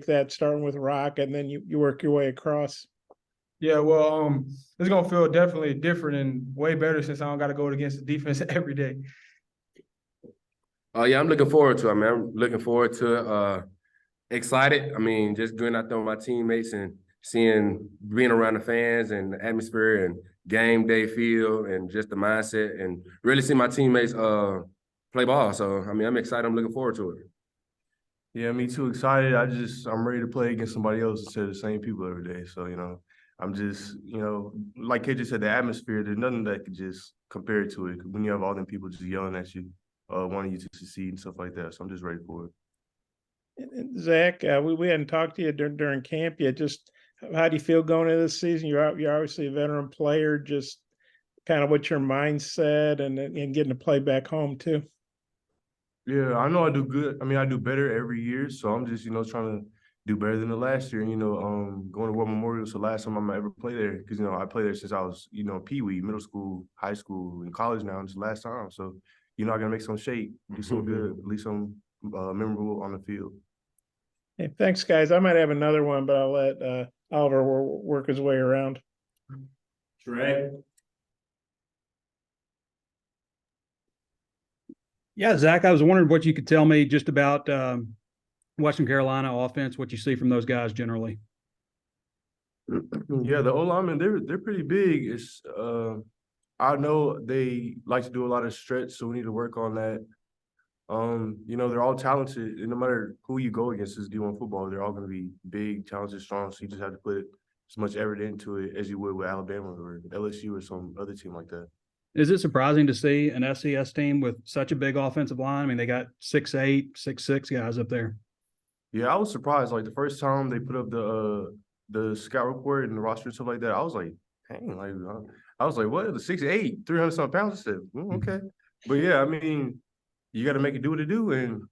that, starting with rock, and then you work your way across? Yeah, well, it's gonna feel definitely different and way better since I don't got to go against the defense every day. Yeah, I'm looking forward to it, man. I'm looking forward to it. Excited. I mean, just going out there with my teammates and being around the fans and the atmosphere and game day feel and just the mindset and really see my teammates play ball. So, I mean, I'm excited. I'm looking forward to it. Yeah, me too. Excited. I'm ready to play against somebody else instead of the same people every day. So, I'm just, like KJ said, the atmosphere, there's nothing that could just compare to it. When you have all them people just yelling at you, wanting you to succeed and stuff like that. So I'm just ready for it. And Zach, we hadn't talked to you during camp yet. Just how do you feel going into this season? You're obviously a veteran player. Just kind of what's your mindset and getting to play back home too. Yeah, I know I do good. I mean, I do better every year. So I'm just, trying to do better than the last year. Going to War Memorial. So last time I'm ever play there because, I played there since I was, Pee-wee, middle school, high school, and college now. And it's the last time. So, I got to make some shape, do so good, at least some memorable on the field. Hey, thanks, guys. I might have another one, but I'll let Oliver work his way around. Trey. Yeah, Zach, I was wondering what you could tell me just about Western Carolina offense, what you see from those guys generally. Yeah, the O-linemen, they're pretty big. It's I know they like to do a lot of stretch, so we need to work on that. They're all talented, and no matter who you go against this D1 football, they're all going to be big, talented, strong. So you just have to put as much effort into it as you would with Alabama or LSU or some other team like that. Is it surprising to see an FCS team with such a big offensive line? I mean, they got 6'8", 6'6" guys up there. Yeah, I was surprised. Like the first time they put up the scout report and the roster and stuff like that, I was like, dang, I was like, what? The 6'8", 300-something pounds? I said, okay. But yeah, I mean, you got to make it do what it do and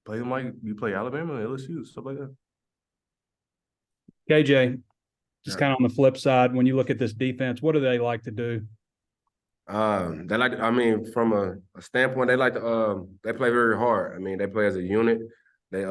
play them like you play Alabama and LSU, stuff like that. KJ, just kind of on the flip side, when you look at this defense, what do they like to do? They like, I mean, from a standpoint, they like to, they play very hard. I mean, they play as a unit. They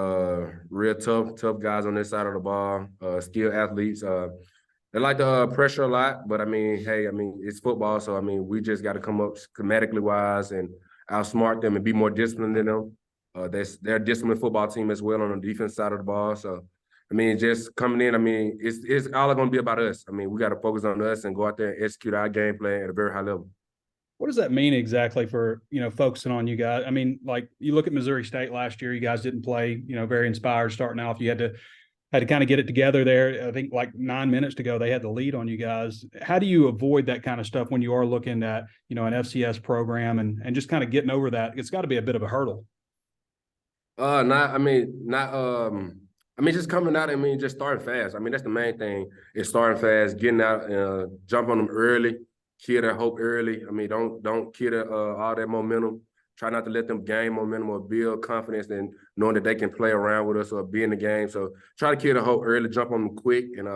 real tough guys on this side of the ball, skilled athletes. They like to pressure a lot, but I mean, hey, I mean, it's football, so I mean, we just got to come up schematically wise and outsmart them and be more disciplined than them. They're a disciplined football team as well on the defense side of the ball. So, I mean, just coming in, I mean, it's all going to be about us. I mean, we got to focus on us and go out there and execute our game plan at a very high level. What does that mean exactly for, focusing on you guys? I mean, like you look at Missouri State last year, you guys didn't play, very inspired starting off. You had to kind of get it together there. I think like 9 minutes to go, they had the lead on you guys. How do you avoid that kind of stuff when you are looking at, an FCS program and just kind of getting over that? It's got to be a bit of a hurdle. Just coming out, just starting fast. I mean, that's the main thing is starting fast, getting out, jump on them early, kill their hope early. I mean, don't kill all that momentum. Try not to let them gain momentum or build confidence and knowing that they can play around with us or be in the game. So try to kill the hope early, jump on them quick. And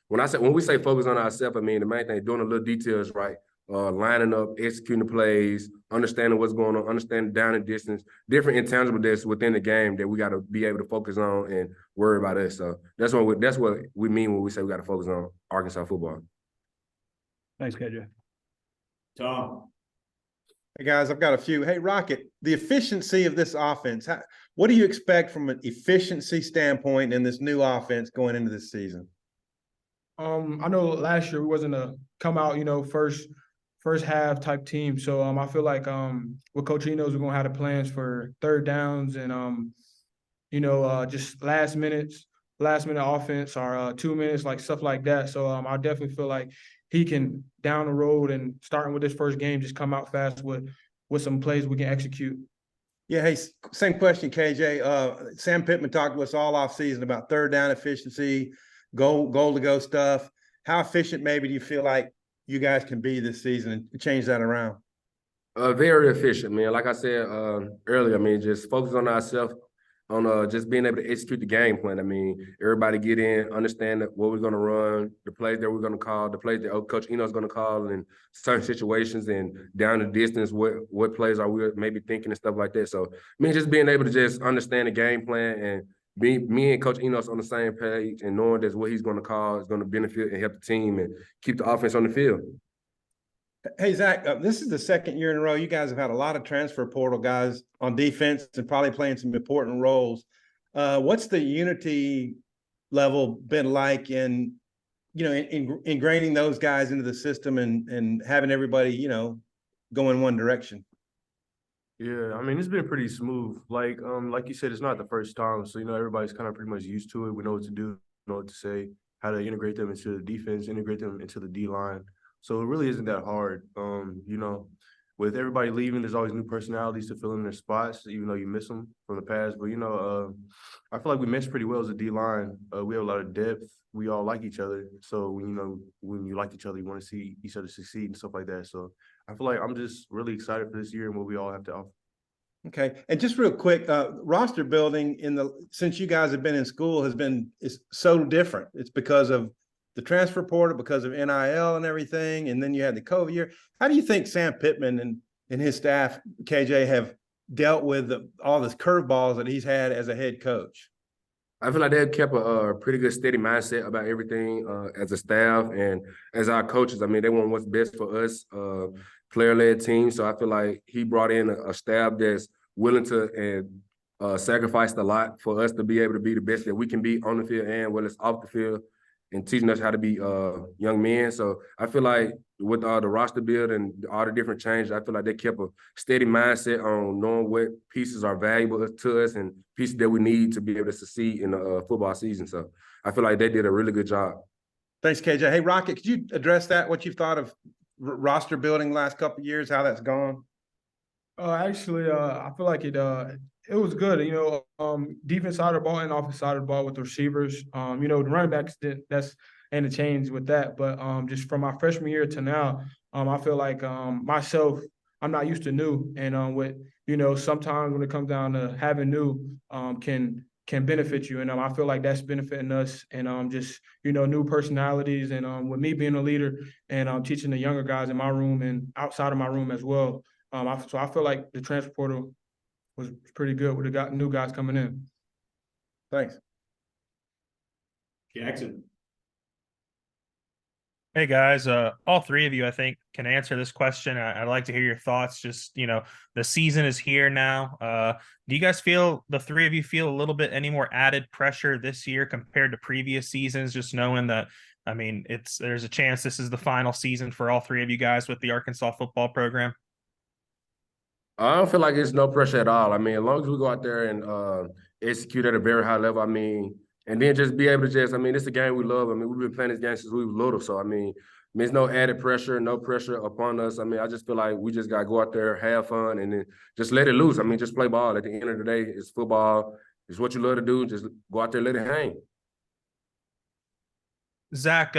when we say focus on ourselves, I mean, the main thing, doing the little details right, lining up, executing the plays, understanding what's going on, understanding down and distance, different intangible that's within the game that we got to be able to focus on and worry about us. So that's what we mean when we say we got to focus on Arkansas football. Thanks, KJ. Tom. Hey guys, I've got a few. Hey Rocket, the efficiency of this offense, what do you expect from an efficiency standpoint in this new offense going into this season? I know last year we wasn't a come out, first half type team. So I feel like with Coach E knows we're gonna have the plans for third downs and just last minute offense or 2 minutes, like stuff like that. So I definitely feel like he can down the road and starting with this first game, just come out fast with some plays we can execute. Yeah, hey, same question, KJ. Sam Pittman talked to us all offseason about third down efficiency, goal to go stuff. How efficient maybe do you feel like you guys can be this season and change that around? Very efficient, man. Like I said earlier, just focus on ourselves, on just being able to execute the game plan. I mean, everybody get in, understand what we're going to run, the plays that we're going to call, the plays that Coach Eno's going to call in certain situations and down the distance, what plays are we maybe thinking and stuff like that. So, just being able to just understand the game plan and me and Coach Enos on the same page and knowing that what he's going to call is going to benefit and help the team and keep the offense on the field. Hey, Zach, this is the second year in a row. You guys have had a lot of transfer portal guys on defense and probably playing some important roles. What's the unity level been like in ingraining those guys into the system and having everybody, go in one direction? Yeah, I mean, it's been pretty smooth. Like you said, it's not the first time. So, everybody's kind of pretty much used to it. We know what to do, know what to say, how to integrate them into the defense, integrate them into the D line. So it really isn't that hard. With everybody leaving, there's always new personalities to fill in their spots, even though you miss them from the past. But, I feel like we mesh pretty well as a D line. We have a lot of depth. We all like each other. So, when you like each other, you want to see each other succeed and stuff like that. So I feel like I'm just really excited for this year and what we all have to offer. Okay. And just real quick, roster building since you guys have been in school is so different. It's because of the transfer portal, because of NIL and everything. And then you had the COVID year. How do you think Sam Pittman and his staff, KJ, have dealt with all this curveballs that he's had as a head coach? I feel like they've kept a pretty good, steady mindset about everything as a staff and as our coaches. I mean, they want what's best for us, player-led team. So I feel like he brought in a staff that's willing to and sacrificed a lot for us to be able to be the best that we can be on the field and whether it's off the field and teaching us how to be young men. So I feel like with the roster build and all the different changes, I feel like they kept a steady mindset on knowing what pieces are valuable to us and pieces that we need to be able to succeed in the football season. So I feel like they did a really good job. Thanks, KJ. Hey, Rocket, could you address that? What you've thought of roster building the last couple of years, how that's gone? Actually, I feel like it was good. Defense side of the ball and offense side of the ball with the receivers. The running backs that's interchanged with that. But just from my freshman year to now, I feel like myself, I'm not used to new, and sometimes when it comes down to having new, can benefit you, and I feel like that's benefiting us, and just new personalities, and with me being a leader, and teaching the younger guys in my room and outside of my room as well. So I feel like the transfer portal was pretty good with the new guys coming in. Thanks. Jackson. Hey guys, all three of you, I think, can answer this question. I'd like to hear your thoughts. Just, the season is here now. Do you guys feel, the three of you feel a little bit any more added pressure this year compared to previous seasons, just knowing that, I mean, there's a chance this is the final season for all three of you guys with the Arkansas football program? I don't feel like it's no pressure at all. I mean, as long as we go out there and execute at a very high level, I mean, and then just be able to it's a game we love. I mean, we've been playing this game since we were little. So, I mean, there's no added pressure, no pressure upon us. I mean, I just feel like we just got to go out there, have fun, and then just let it loose. I mean, just play ball. At the end of the day, it's football. It's what you love to do. Just go out there, let it hang. Zach,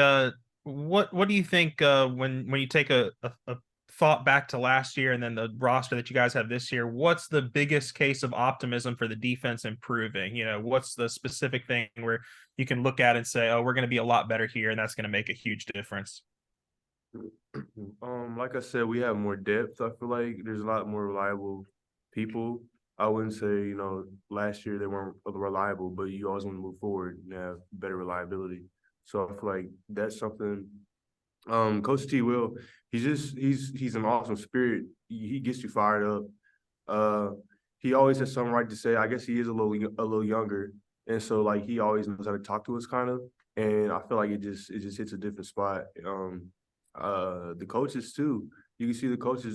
what do you think when you take a thought back to last year and then the roster that you guys have this year? What's the biggest case of optimism for the defense improving? What's the specific thing where you can look at and say, oh, we're going to be a lot better here, and that's going to make a huge difference? Like I said, we have more depth. I feel like there's a lot more reliable people. I wouldn't say, last year they weren't reliable, but you always want to move forward and have better reliability. So I feel like that's something. Coach T. Will, he's an awesome spirit. He gets you fired up. He always has something right to say. I guess he is a little younger, and so like he always knows how to talk to us, kind of. And I feel like it just hits a different spot. The coaches too. You can see the coaches.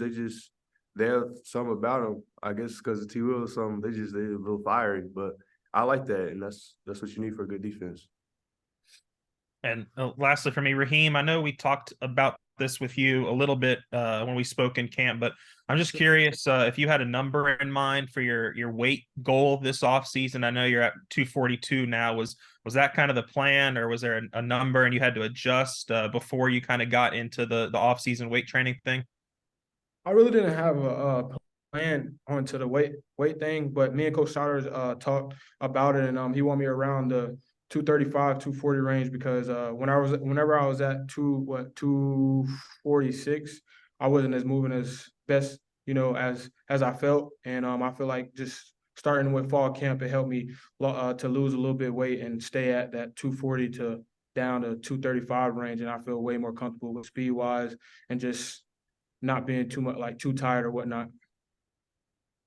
They have something about them. I guess because of T. Will or something. They're a little fiery, but I like that, and that's what you need for a good defense. And lastly for me, Raheim, I know we talked about this with you a little bit when we spoke in camp, but I'm just curious if you had a number in mind for your weight goal this offseason. I know you're at 242 now. Was that kind of the plan, or was there a number and you had to adjust before you kind of got into the offseason weight training thing? I really didn't have a plan onto the weight thing, but me and Coach Saunders talked about it, and he wanted me around the 235, 240 range because whenever I was at 246, I wasn't as moving as best, as I felt. And I feel like just starting with fall camp, it helped me to lose a little bit of weight and stay at that 240 to down to 235 range. And I feel way more comfortable with speed wise and just not being too much like too tired or whatnot.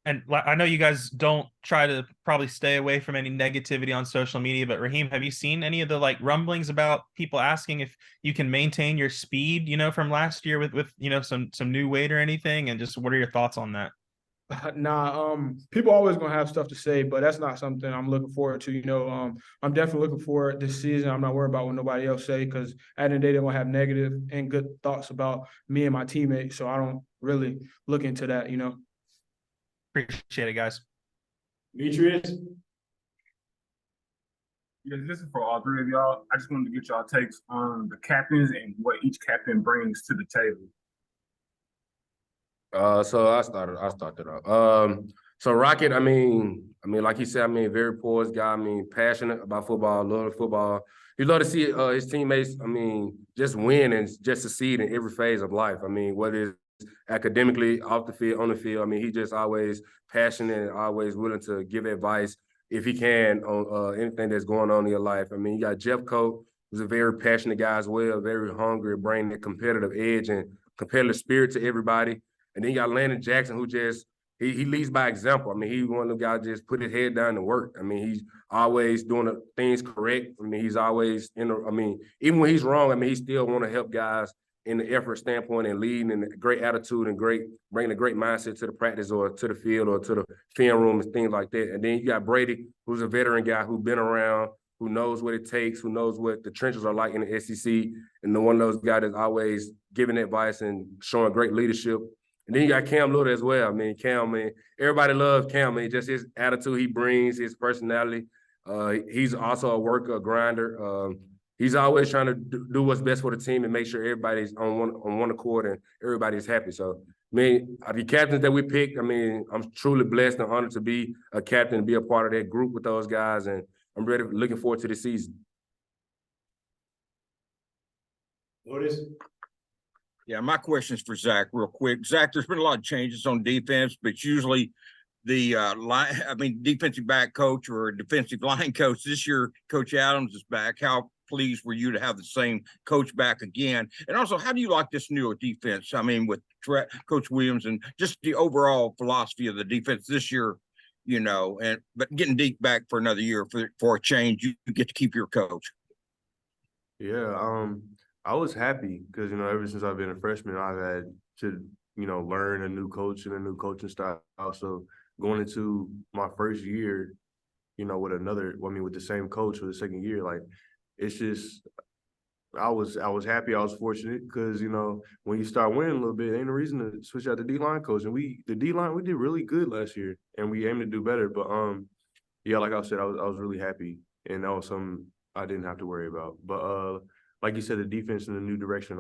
And I know you guys don't try to probably stay away from any negativity on social media, but Raheim, have you seen any of the like rumblings about people asking if you can maintain your speed, from last year with some new weight or anything? And just what are your thoughts on that? Nah, people always gonna have stuff to say, but that's not something I'm looking forward to. I'm definitely looking forward this season. I'm not worried about what nobody else say because at the end of the day, they're gonna have negative and good thoughts about me and my teammates. So I don't really look into that. Appreciate it, guys. Demetrius? Yeah, this is for all three of y'all. I just wanted to get y'all takes on the captains and what each captain brings to the table. So I started off. So Rocket, I mean, like he said, very poised guy. Passionate about football, love football. He love to see his teammates. Just win and just succeed in every phase of life. Whether it's academically, off the field, on the field. He just always passionate and always willing to give advice if he can on anything that's going on in your life. You got Jeff Coat, who's a very passionate guy as well, very hungry, bringing the competitive edge and competitive spirit to everybody. And then you got Landon Jackson, who just he leads by example. He's one of the guys just put his head down and work. He's always doing the things correct. He's always even when he's wrong, he still want to help guys in the effort standpoint and leading in a great attitude and bringing a great mindset to the practice or to the field or to the film room and things like that. And then you got Brady, who's a veteran guy who's been around, who knows what it takes, who knows what the trenches are like in the SEC, and the one of those guys that's always giving advice and showing great leadership. And then you got Cam Little as well. Cam, everybody loves Cam. Just his attitude he brings, his personality. He's also a worker, a grinder. He's always trying to do what's best for the team and make sure everybody's on one accord and everybody's happy. So, the captains that we picked, I'm truly blessed and honored to be a captain and be a part of that group with those guys. And I'm looking forward to the season. Otis? Yeah, my question is for Zach real quick. Zach, there's been a lot of changes on defense, but usually the defensive back coach or defensive line coach. This year, Coach Adams is back. How pleased were you to have the same coach back again? And also, how do you like this new defense? With Coach Williams and just the overall philosophy of the defense this year, but getting Deke back for another year for a change, you get to keep your coach. Yeah, I was happy because, ever since I've been a freshman, I've had to, learn a new coach and a new coaching style. So going into my first year, with the same coach for the second year, it's just, I was happy. I was fortunate because, when you start winning a little bit, ain't no reason to switch out the D-line coach. And the D-line, we did really good last year and we aim to do better. But, yeah, like I said, I was really happy and that was something I didn't have to worry about. But, like you said, the defense in the new direction.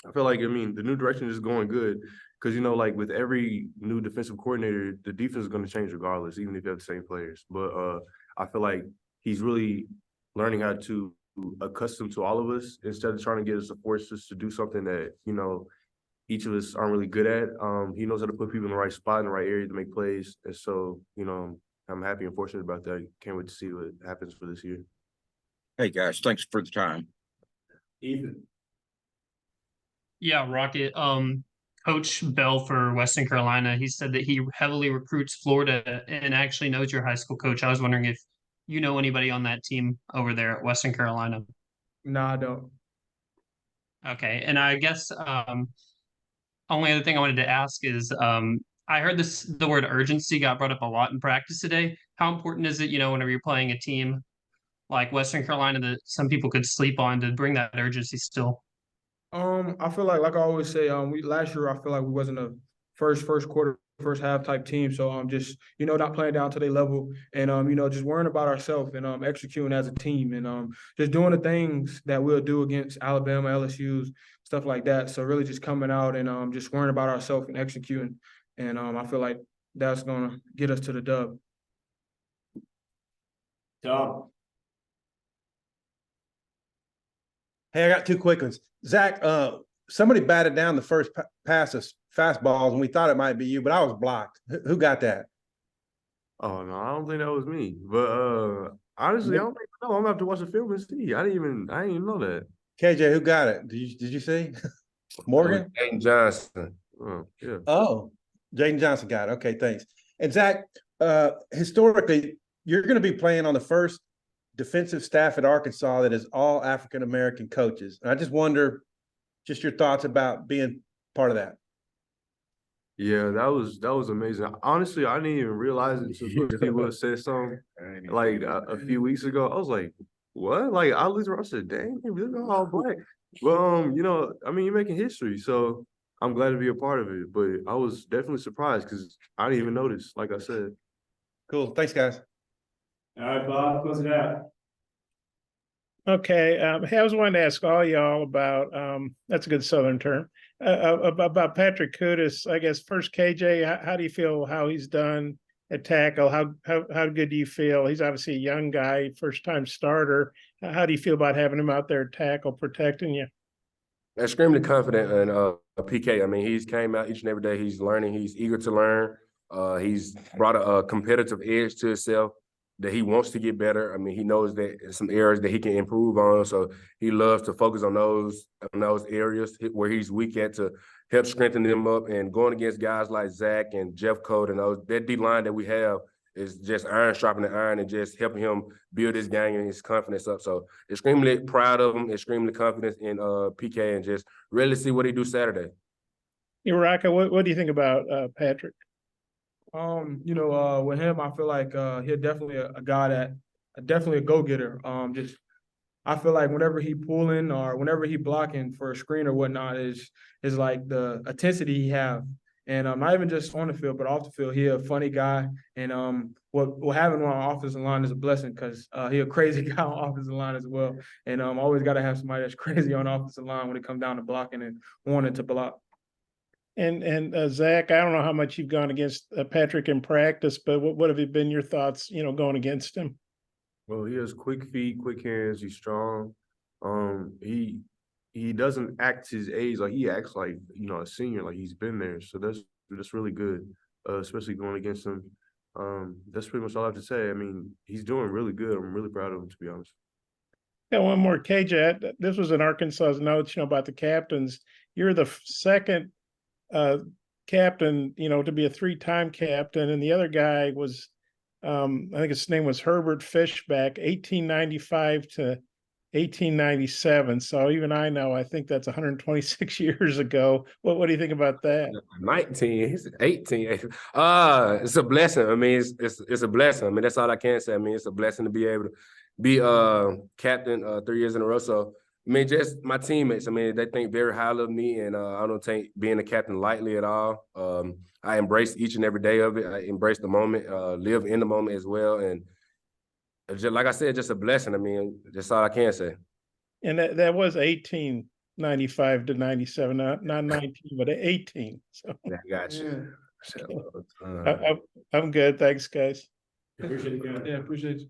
I feel like the new direction is going good because with every new defensive coordinator, the defense is going to change regardless, even if you have the same players. But I feel like he's really learning how to accustom to all of us instead of trying to get us to force us to do something that each of us aren't really good at. He knows how to put people in the right spot in the right area to make plays, and so I'm happy and fortunate about that. Can't wait to see what happens for this year. Hey guys, thanks for the time. Ethan? Yeah, Rocket. Coach Bell for Western Carolina, he said that he heavily recruits Florida and actually knows your high school coach. I was wondering if you know anybody on that team over there at Western Carolina. No, I don't. Okay, and I guess only other thing I wanted to ask is I heard the word urgency got brought up a lot in practice today. How important is it, whenever you're playing a team like Western Carolina that some people could sleep on to bring that urgency still? I feel like I always say, last year I feel like we wasn't a first quarter, first half type team. So just not playing down to their level and just worrying about ourselves and executing as a team and just doing the things that we'll do against Alabama, LSU's, stuff like that. So really just coming out and just worrying about ourselves and executing. And I feel like that's gonna get us to the dub. Tom? Hey, I got two quick ones. Zach, somebody batted down the first pass of fastballs, and we thought it might be you, but I was blocked. Who got that? Oh no, I don't think that was me. But honestly, I don't even know. I'm gonna have to watch the film and see. I didn't even know that. KJ, who got it? Did you see? Morgan? Aiden Johnson. Oh, yeah. Oh, Jaden Johnson got it. Okay, thanks. And Zach, historically, you're going to be playing on the first defensive staff at Arkansas that is all African American coaches. And I just wonder, just your thoughts about being part of that. Yeah, that was amazing. Honestly, I didn't even realize it until Coach T. Will said something like a few weeks ago. I was like, "What?" Like I looked around, I said, "Dang, they really all black." But you know, I mean, you're making history, so I'm glad to be a part of it. But I was definitely surprised because I didn't even notice. Like I said, Cool. Thanks, guys. All right, Bob, close it out. Okay, hey, I was wanting to ask all y'all about, that's a good Southern term, about Patrick Kudus. I guess first, KJ, how do you feel how he's done at tackle? How good do you feel? He's obviously a young guy, first time starter. How do you feel about having him out there at tackle, protecting you? Extremely confident in PK. I mean, he's came out each and every day. He's learning. He's eager to learn. He's brought a competitive edge to himself that he wants to get better. I mean, he knows that some areas that he can improve on. So he loves to focus on those areas where he's weak at to help strengthen them up. And going against guys like Zach and Jeff Code and that D line that we have is just iron sharpening iron and just helping him build his game and his confidence up. So extremely proud of him, extremely confident in PK, and just really see what he do Saturday. Raka, what do you think about Patrick? With him, I feel like he's definitely a guy that definitely a go-getter. I feel like whenever he pulling or whenever he blocking for a screen or whatnot is like the intensity he have. And not even just on the field, but off the field, he a funny guy. And what having him on offensive line is a blessing because he a crazy guy on offensive line as well. And always got to have somebody that's crazy on offensive line when it comes down to blocking and wanting to block. And Zach, I don't know how much you've gone against Patrick in practice, but what have been your thoughts, going against him? well, he has quick feet, quick hands. He's strong. He doesn't act his age. Like he acts like a senior, like he's been there. So that's really good, especially going against him. That's pretty much all I have to say. I mean, he's doing really good. I'm really proud of him, to be honest. Yeah, one more, KJ. This was in Arkansas's notes, about the captains. You're the second captain, to be a three-time captain, and the other guy was, I think his name was Herbert Fishback, 1895 to 1897. So even I know, I think that's 126 years ago. What do you think about that? 19, he's 18. It's a blessing. I mean, it's a blessing. I mean, that's all I can say. I mean, it's a blessing to be able to be captain 3 years in a row. So I mean, just my teammates. I mean, they think very highly of me, and I don't take being a captain lightly at all. I embrace each and every day of it. I embrace the moment, live in the moment as well, and just like I said, just a blessing. I mean, that's all I can say. And that was 1895 to 97, not 19, but 18. So Yeah, I got you. I'm good. Thanks, guys. Appreciate it, guys. Yeah, appreciate you.